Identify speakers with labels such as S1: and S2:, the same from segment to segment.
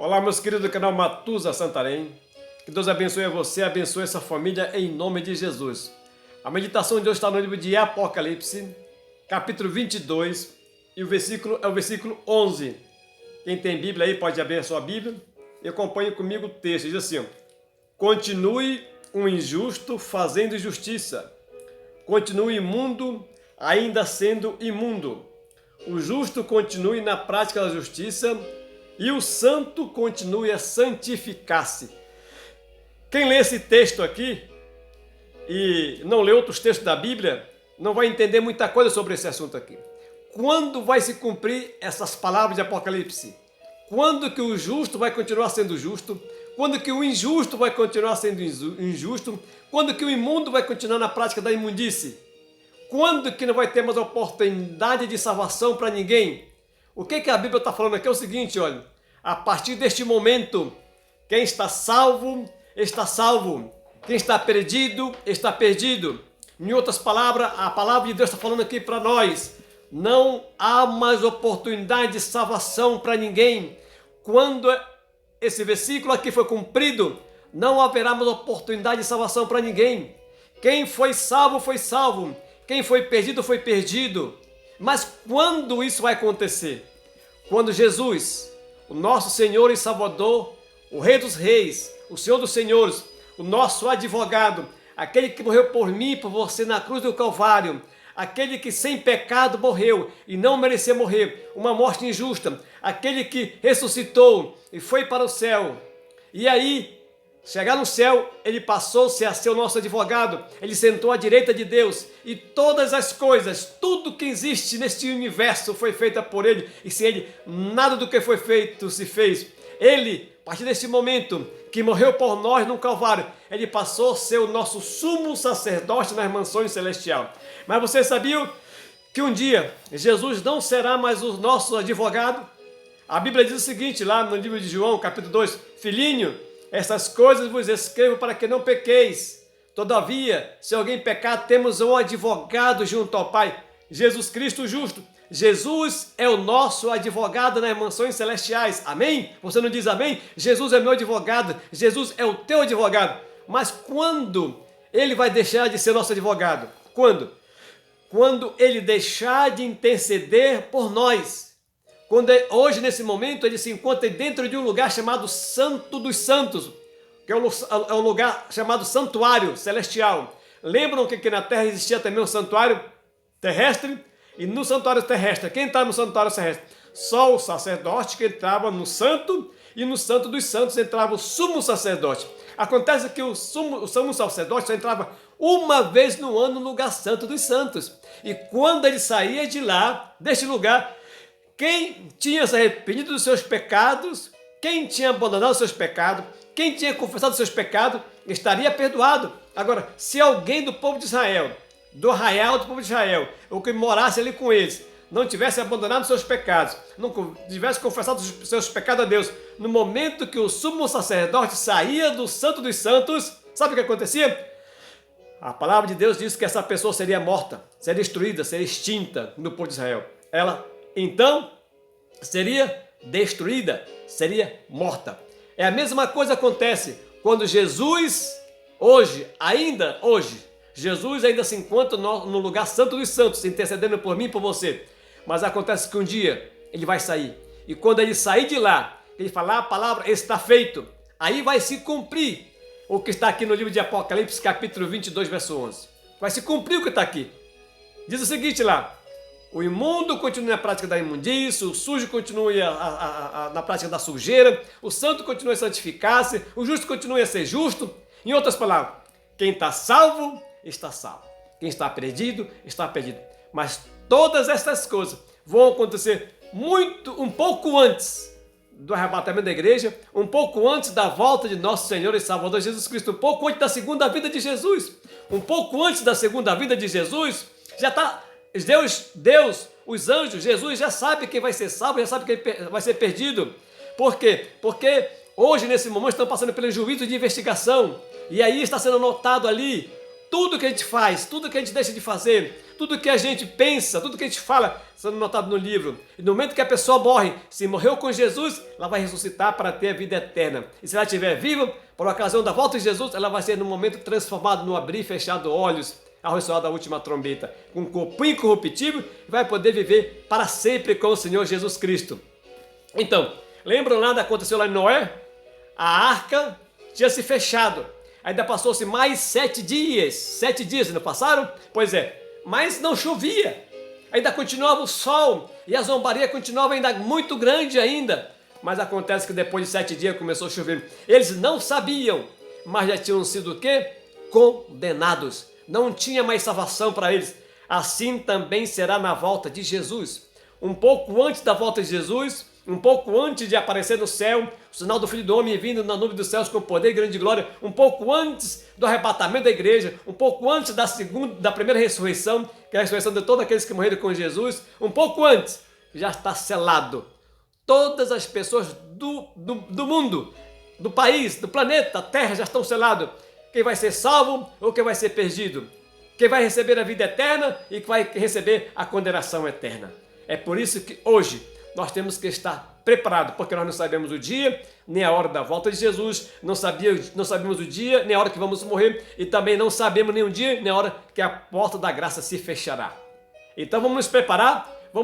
S1: Olá, meus queridos do canal Matuza Santarém. Que Deus abençoe a você, abençoe essa família em nome de Jesus. A meditação de hoje está no livro de Apocalipse, capítulo 22, e o versículo é o versículo 11. Quem tem Bíblia aí pode abrir a sua Bíblia e acompanhe comigo o texto. Diz assim: continue um injusto fazendo injustiça. Continue imundo ainda sendo imundo. O justo continue na prática da justiça e o santo continue a santificar-se. Quem lê esse texto aqui e não lê outros textos da Bíblia, não vai entender muita coisa sobre esse assunto aqui. Quando vai se cumprir essas palavras de Apocalipse? Quando que o justo vai continuar sendo justo? Quando que o injusto vai continuar sendo injusto? Quando que o imundo vai continuar na prática da imundície? Quando que não vai ter mais oportunidade de salvação para ninguém? O que a Bíblia está falando aqui é o seguinte, olha, a partir deste momento, quem está salvo, está salvo. Quem está perdido, está perdido. Em outras palavras, a palavra de Deus está falando aqui para nós, não há mais oportunidade de salvação para ninguém. Quando esse versículo aqui foi cumprido, não haverá mais oportunidade de salvação para ninguém. Quem foi salvo, foi salvo. Quem foi perdido, foi perdido. Mas quando isso vai acontecer? Quando Jesus, o nosso Senhor e Salvador, o Rei dos Reis, o Senhor dos Senhores, o nosso advogado, aquele que morreu por mim e por você na cruz do Calvário, aquele que sem pecado morreu e não merecia morrer, uma morte injusta, aquele que ressuscitou e foi para o céu. E aí, chegar no céu, ele passou-se a ser o nosso advogado, ele sentou à direita de Deus e todas as coisas, tudo que existe neste universo foi feita por ele e sem ele nada do que foi feito se fez. Ele, a partir desse momento que morreu por nós no Calvário, ele passou a ser o nosso sumo sacerdote nas mansões celestiais. Mas você sabia que um dia Jesus não será mais o nosso advogado? A Bíblia diz o seguinte, lá no livro de João, capítulo 2, filhinho, essas coisas vos escrevo para que não pequeis. Todavia, se alguém pecar, temos um advogado junto ao Pai, Jesus Cristo justo. Jesus é o nosso advogado nas mansões celestiais. Amém? Você não diz amém? Jesus é meu advogado. Jesus é o teu advogado. Mas quando ele vai deixar de ser nosso advogado? Quando? Quando ele deixar de interceder por nós. Quando hoje, nesse momento, ele se encontra dentro de um lugar chamado Santo dos Santos, que é um lugar chamado Santuário Celestial. Lembram que na Terra existia também um santuário terrestre? E no santuário terrestre, quem está no santuário terrestre? Só o sacerdote que entrava no santo, e no Santo dos Santos entrava o sumo sacerdote. Acontece que o sumo sacerdote só entrava uma vez no ano no lugar santo dos santos. E quando ele saía de lá, deste lugar, quem tinha se arrependido dos seus pecados, quem tinha abandonado os seus pecados, quem tinha confessado os seus pecados, estaria perdoado. Agora, se alguém do povo de Israel, do arraial do povo de Israel, ou que morasse ali com eles, não tivesse abandonado os seus pecados, não tivesse confessado os seus pecados a Deus, no momento que o sumo sacerdote saía do Santo dos Santos, sabe o que acontecia? A palavra de Deus diz que essa pessoa seria morta, seria destruída, seria extinta no povo de Israel. Ela então seria destruída, seria morta. É a mesma coisa que acontece quando Jesus, ainda hoje, Jesus ainda se encontra no lugar santo dos santos, intercedendo por mim e por você. Mas acontece que um dia ele vai sair. E quando ele sair de lá, ele falar a palavra, está feito. Aí vai se cumprir o que está aqui no livro de Apocalipse, capítulo 22, verso 11. Vai se cumprir o que está aqui. Diz o seguinte lá: o imundo continua na prática da imundícia, o sujo continua na prática da sujeira, o santo continua a santificar-se, o justo continua a ser justo. Em outras palavras, quem está salvo, está salvo. Quem está perdido, está perdido. Mas todas essas coisas vão acontecer um pouco antes do arrebatamento da igreja, um pouco antes da volta de nosso Senhor e Salvador Jesus Cristo, um pouco antes da segunda vinda de Jesus. Um pouco antes da segunda vinda de Jesus, já está Deus, os anjos, Jesus já sabe quem vai ser salvo, já sabe quem vai ser perdido. Por quê? Porque hoje, nesse momento, estão passando pelo juízo de investigação. E aí está sendo anotado ali tudo que a gente faz, tudo que a gente deixa de fazer, tudo que a gente pensa, tudo que a gente fala, sendo notado no livro. E no momento que a pessoa morre, se morreu com Jesus, ela vai ressuscitar para ter a vida eterna. E se ela estiver viva, por ocasião da volta de Jesus, ela vai ser no momento transformada no abrir e fechar dos olhos, ao ressoar da última trombeta, com um corpo incorruptível, e vai poder viver para sempre com o Senhor Jesus Cristo. Então, lembram lá do que aconteceu lá em Noé? A arca tinha se fechado. Ainda passou-se mais 7 dias. 7 dias não passaram? Pois é, mas não chovia. Ainda continuava o sol e a zombaria continuava ainda muito grande ainda. Mas acontece que depois de 7 dias começou a chover. Eles não sabiam, mas já tinham sido o quê? Condenados. Não tinha mais salvação para eles. Assim também será na volta de Jesus. Um pouco antes da volta de Jesus, um pouco antes de aparecer no céu, o sinal do Filho do Homem vindo na nuvem dos céus com poder e grande glória, um pouco antes do arrebatamento da igreja, um pouco antes da primeira ressurreição, que é a ressurreição de todos aqueles que morreram com Jesus, um pouco antes, já está selado. Todas as pessoas do mundo, do país, do planeta, da terra já estão selados. Quem vai ser salvo ou quem vai ser perdido? Quem vai receber a vida eterna e quem vai receber a condenação eterna. É por isso que hoje nós temos que estar preparados, porque nós não sabemos o dia, nem a hora da volta de Jesus, não sabemos o dia, nem a hora que vamos morrer, e também não sabemos nem o dia, nem a hora que a porta da graça se fechará. Então vamos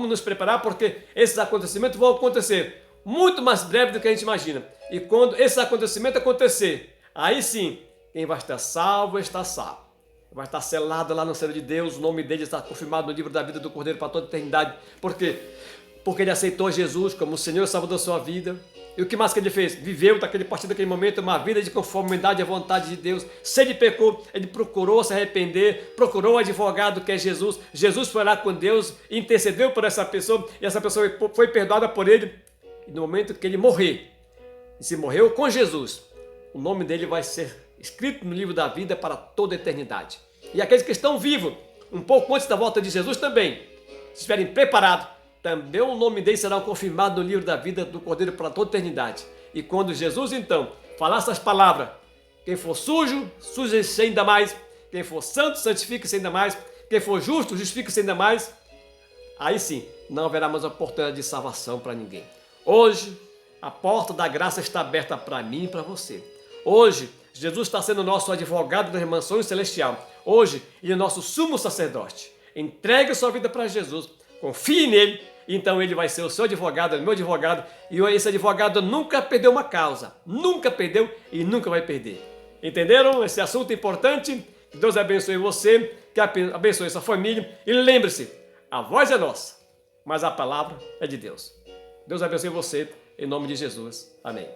S1: nos preparar porque esses acontecimentos vão acontecer muito mais breve do que a gente imagina. E quando esse acontecimento acontecer, aí sim, quem vai estar salvo, está salvo. Vai estar selado lá no céu de Deus, o nome dele está confirmado no livro da vida do Cordeiro para toda a eternidade. Por quê? Porque ele aceitou Jesus como o Senhor e Salvador da sua vida. E o que mais que ele fez? Viveu a partir daquele momento uma vida de conformidade à vontade de Deus. Se ele pecou, ele procurou se arrepender, procurou o advogado que é Jesus. Jesus foi lá com Deus, intercedeu por essa pessoa e essa pessoa foi perdoada por ele. E no momento que ele morrer, e se morreu com Jesus, o nome dele vai ser escrito no livro da vida para toda a eternidade. E aqueles que estão vivos, um pouco antes da volta de Jesus também, se estiverem preparados, também o nome deles será confirmado no livro da vida do Cordeiro para toda a eternidade. E quando Jesus, então, falar essas palavras, quem for sujo, suje-se ainda mais, quem for santo, santifique-se ainda mais, quem for justo, justifique-se ainda mais, aí sim, não haverá mais oportunidade de salvação para ninguém. Hoje, a porta da graça está aberta para mim e para você. Hoje, Jesus está sendo nosso advogado das mansões celestial. Hoje, ele é nosso sumo sacerdote. Entregue a sua vida para Jesus, confie nele, então ele vai ser o seu advogado, o meu advogado, e esse advogado nunca perdeu uma causa, nunca perdeu e nunca vai perder. Entenderam esse assunto importante? Que Deus abençoe você, que abençoe sua família, e lembre-se, a voz é nossa, mas a palavra é de Deus. Deus abençoe você, em nome de Jesus. Amém.